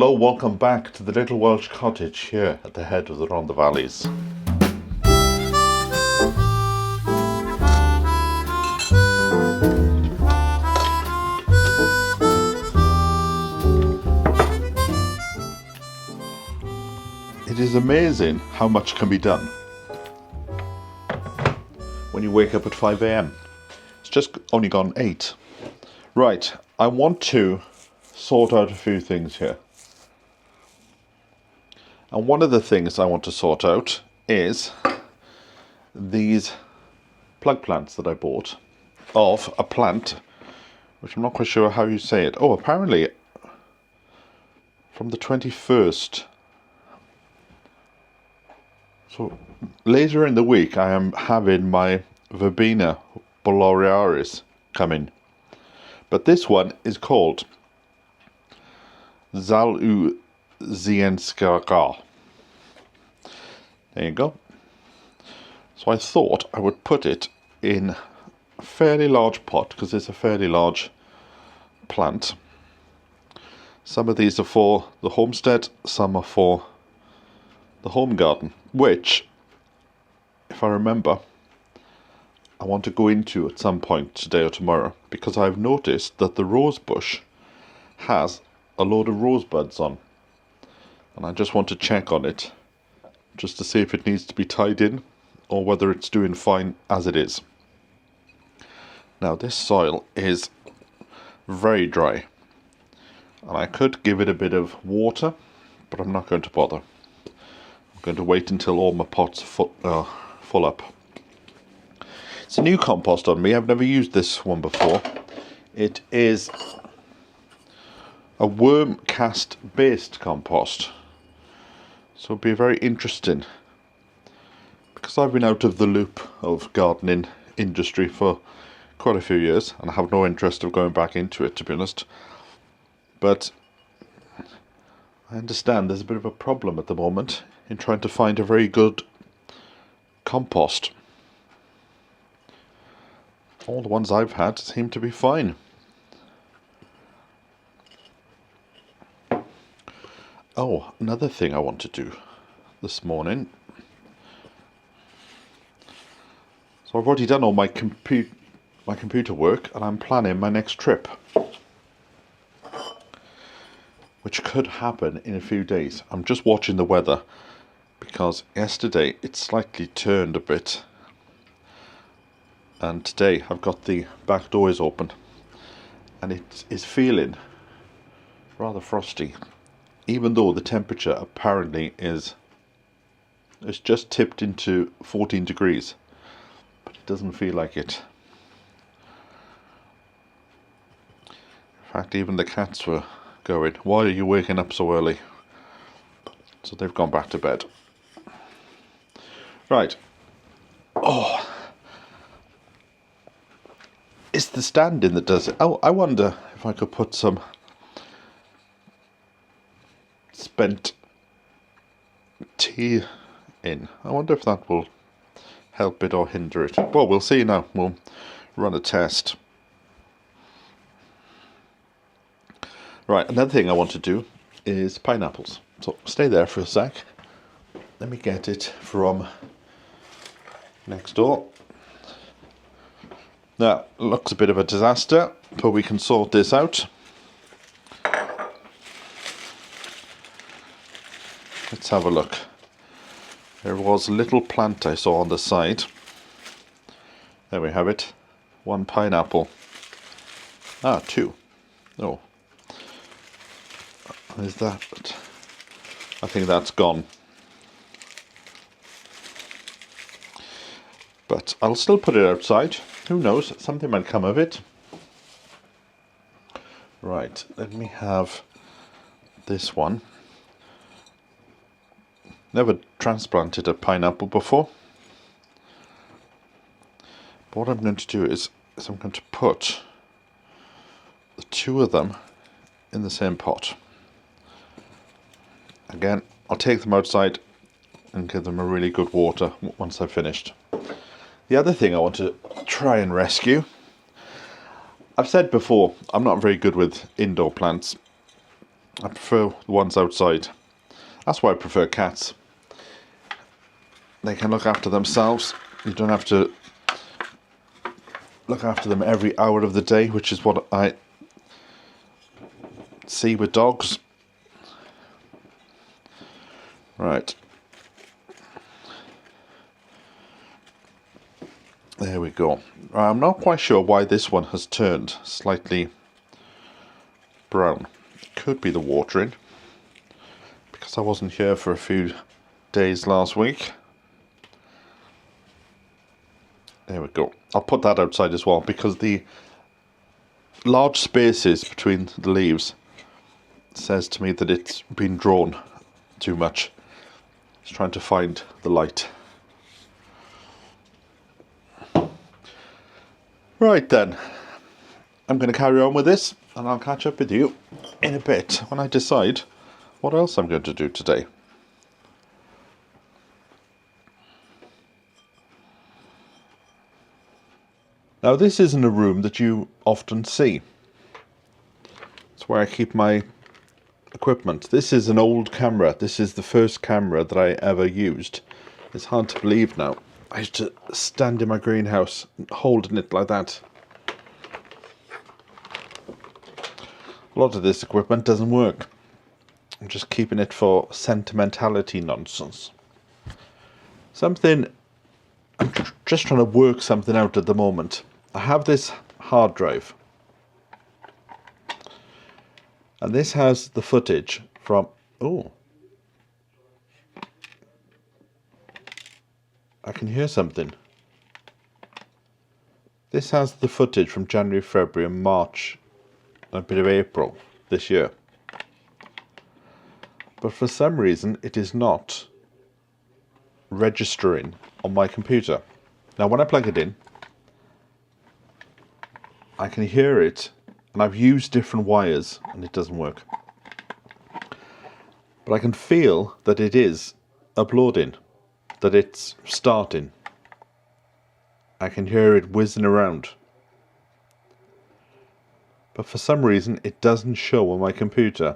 Hello, welcome back to the little Welsh cottage here at the head of the Rhondda Valleys. It is amazing how much can be done when you wake up at 5 a.m. It's just only gone 8. Right, I want to sort out a few things here. And one of the things I want to sort out is these plug plants that I bought of a plant, which I'm not quite sure how you say it. Oh, apparently from the 21st. So later in the week I am having my Verbena borealis coming. But this one is called disillusioned. There you go. So I thought I would put it in a fairly large pot because it's a fairly large plant. Some of these are for the homestead, some are for the home garden, which, if I remember, I want to go into at some point today or tomorrow, because I've noticed that the rose bush has a load of rosebuds on, and I just want to check on it just to see if it needs to be tied in or whether it's doing fine as it is. Now this soil is very dry and I could give it a bit of water, but I'm not going to bother. I'm going to wait until all my pots are full up. It's a new compost on me. I've never used this one before. It is a worm cast based compost. So it'll be very interesting, because I've been out of the loop of gardening industry for quite a few years and I have no interest of going back into it, to be honest. But I understand there's a bit of a problem at the moment in trying to find a very good compost. All the ones I've had seem to be fine. Oh, another thing I want to do this morning. So I've already done all my computer work and I'm planning my next trip, which could happen in a few days. I'm just watching the weather because yesterday it slightly turned a bit, and today I've got the back doors open and it is feeling rather frosty, even though the temperature apparently is just tipped into 14 degrees, but it doesn't feel like it. In fact, even the cats were going, "Why are you waking up so early?" So they've gone back to bed. Right. Oh, it's the stand-in that does it. Oh, I wonder if I could put some spent tea in. I wonder if that will help it or hinder it. Well, we'll see now. We'll run a test. Right, another thing I want to do is pineapples. So stay there for a sec. Let me get it from next door. Now, it looks a bit of a disaster, but we can sort this out. Let's have a look. There was a little plant I saw on the side. There we have it. 1 pineapple. 2. Oh. Is that? I think that's gone. But I'll still put it outside. Who knows? Something might come of it. Right, let me have this one. Never transplanted a pineapple before. But what I'm going to do is I'm going to put the 2 of them in the same pot. Again, I'll take them outside and give them a really good water once I've finished. The other thing I want to try and rescue, I've said before, I'm not very good with indoor plants. I prefer the ones outside. That's why I prefer cats. They can look after themselves. You don't have to look after them every hour of the day, which is what I see with dogs. Right. There we go. I'm not quite sure why this one has turned slightly brown. It could be the watering, because I wasn't here for a few days last week. There we go. I'll put that outside as well, because the large spaces between the leaves says to me that it's been drawn too much. It's trying to find the light. Right then, I'm going to carry on with this, and I'll catch up with you in a bit when I decide what else I'm going to do today. Now, this isn't a room that you often see. It's where I keep my equipment. This is an old camera. This is the first camera that I ever used. It's hard to believe now. I used to stand in my greenhouse holding it like that. A lot of this equipment doesn't work. I'm just keeping it for sentimentality nonsense. I'm just trying to work something out at the moment. I have this hard drive. And this has the footage from... Oh. I can hear something. This has the footage from January, February and March, and a bit of April this year. But for some reason it is not registering on my computer. Now when I plug it in, I can hear it, and I've used different wires and it doesn't work. But I can feel that it is uploading, that it's starting. I can hear it whizzing around. But for some reason it doesn't show on my computer.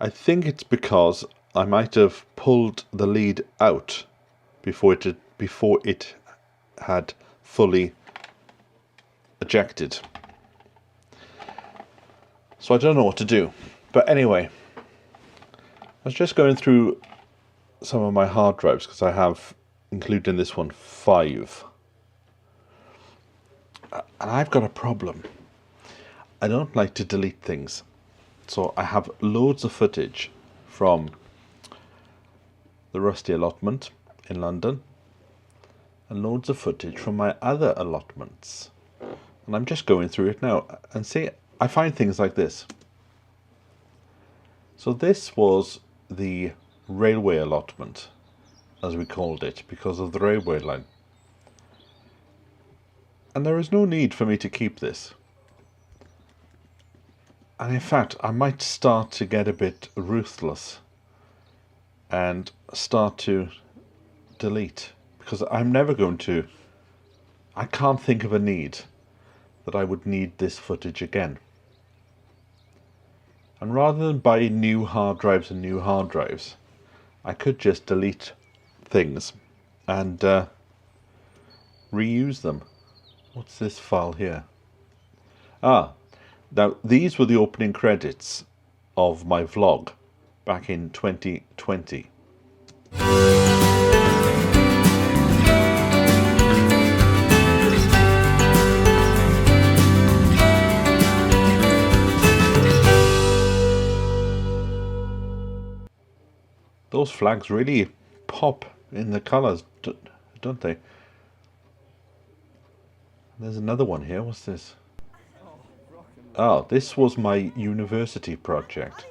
I think it's because I might have pulled the lead out before it had fully ejected. So I don't know what to do. But anyway, I was just going through some of my hard drives, because I have, including this one, 5. And I've got a problem. I don't like to delete things. So I have loads of footage from the Rusty allotment in London, and loads of footage from my other allotments. And I'm just going through it now, and see, I find things like this. So this was the railway allotment, as we called it, because of the railway line. And there is no need for me to keep this. And in fact, I might start to get a bit ruthless and start to delete, because I'm never going to... I can't think of a need that I would need this footage again. And rather than buy new hard drives and new hard drives, I could just delete things and reuse them. What's this file here? Now these were the opening credits of my vlog back in 2020. Those flags really pop in the colours, don't they? There's another one here. What's this? Oh, this was my university project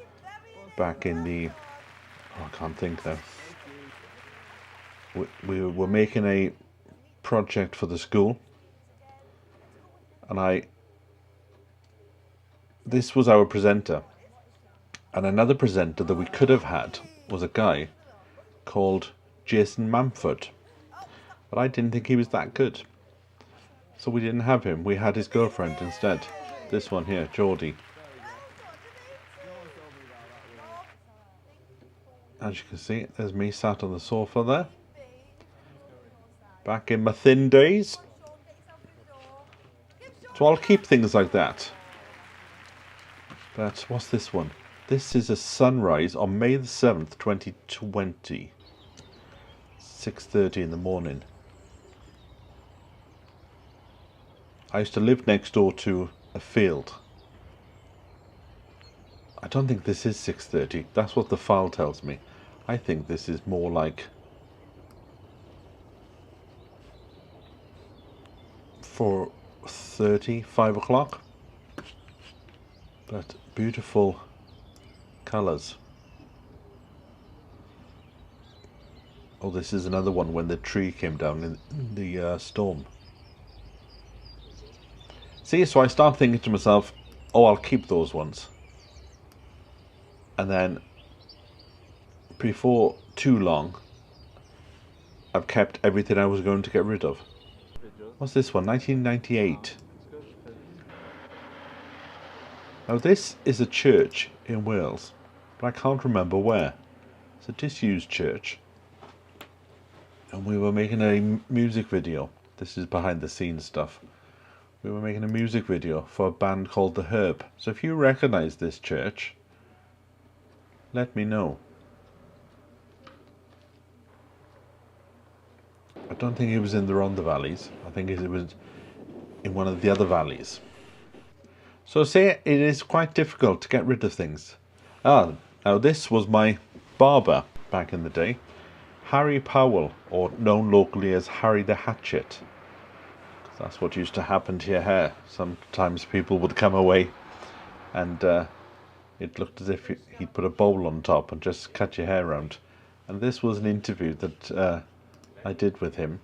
back in the... Oh, I can't think now. We were making a project for the school, and this was our presenter. And another presenter that we could have had was a guy called Jason Manford, but I didn't think he was that good, so we didn't have him. We had his girlfriend instead, this one here, Geordie. As you can see, there's me sat on the sofa there. Back in my thin days. So I'll keep things like that. But what's this one? This is a sunrise on May the 7th, 2020. 6:30 in the morning. I used to live next door to a field. I don't think this is 6:30. That's what the file tells me. I think this is more like 4:30, 5 o'clock. But beautiful colours. Oh, this is another one when the tree came down in the storm. See, so I start thinking to myself, oh, I'll keep those ones. And then, before too long, I've kept everything I was going to get rid of. What's this one? 1998. Now this is a church in Wales, but I can't remember where. It's a disused church. And we were making a music video. This is behind the scenes stuff. We were making a music video for a band called The Herb. So if you recognise this church, let me know. I don't think it was in the Rhondda Valleys. I think it was in one of the other valleys. So say it is quite difficult to get rid of things. Now this was my barber back in the day. Harry Powell, or known locally as Harry the Hatchet. That's what used to happen to your hair. Sometimes people would come away and it looked as if he'd put a bowl on top and just cut your hair round. And this was an interview that I did with him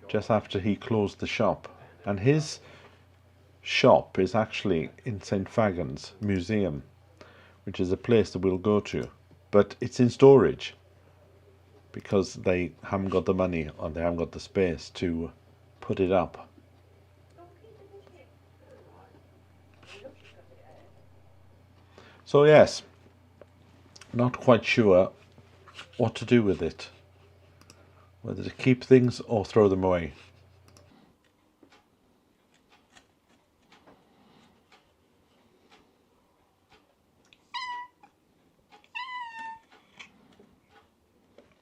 just after he closed the shop. And his shop is actually in St Fagans Museum, which is a place that we'll go to. But it's in storage because they haven't got the money or they haven't got the space to put it up. So yes, not quite sure what to do with it. Whether to keep things or throw them away.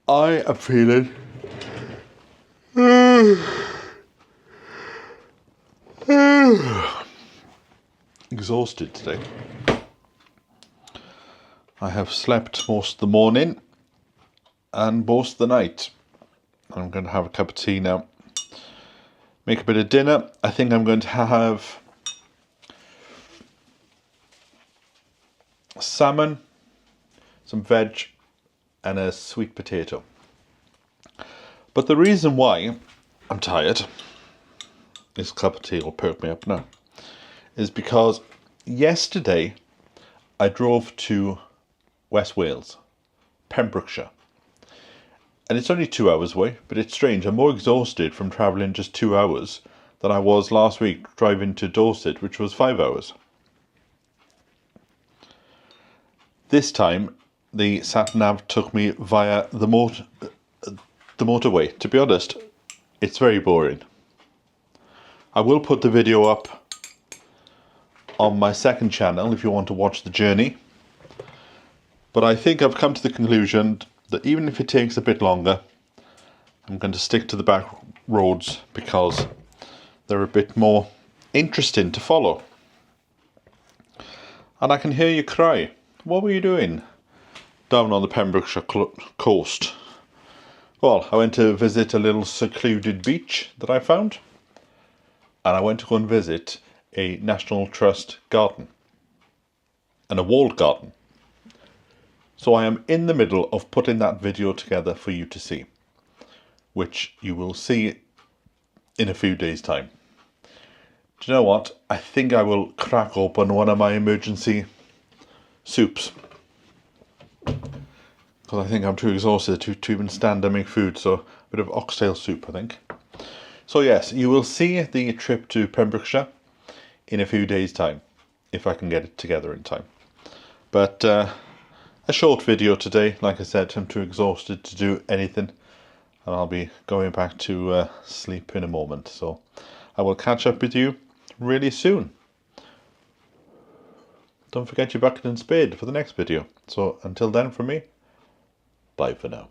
I am feeling exhausted today. I have slept most of the morning and most of the night. I'm going to have a cup of tea now. Make a bit of dinner. I think I'm going to have salmon, some veg, and a sweet potato. But the reason why I'm tired, this cup of tea will perk me up now, is because yesterday I drove to West Wales, Pembrokeshire. And it's only 2 hours away, but it's strange. I'm more exhausted from travelling just 2 hours than I was last week driving to Dorset, which was 5 hours. This time, the sat-nav took me via the motorway. To be honest, it's very boring. I will put the video up on my second channel if you want to watch the journey. But I think I've come to the conclusion that even if it takes a bit longer, I'm going to stick to the back roads because they're a bit more interesting to follow. And I can hear you cry. What were you doing down on the Pembrokeshire coast? Well, I went to visit a little secluded beach that I found, and I went to go and visit a National Trust garden and a walled garden. So I am in the middle of putting that video together for you to see, which you will see in a few days' time. Do you know what? I think I will crack open one of my emergency soups, because I think I'm too exhausted to even stand and make food. So a bit of oxtail soup, I think. So yes, you will see the trip to Pembrokeshire in a few days' time, if I can get it together in time. But a short video today. Like I said, I'm too exhausted to do anything, and I'll be going back to sleep in a moment. So I will catch up with you really soon. Don't forget your bucket and spade for the next video. So until then, from me, bye for now.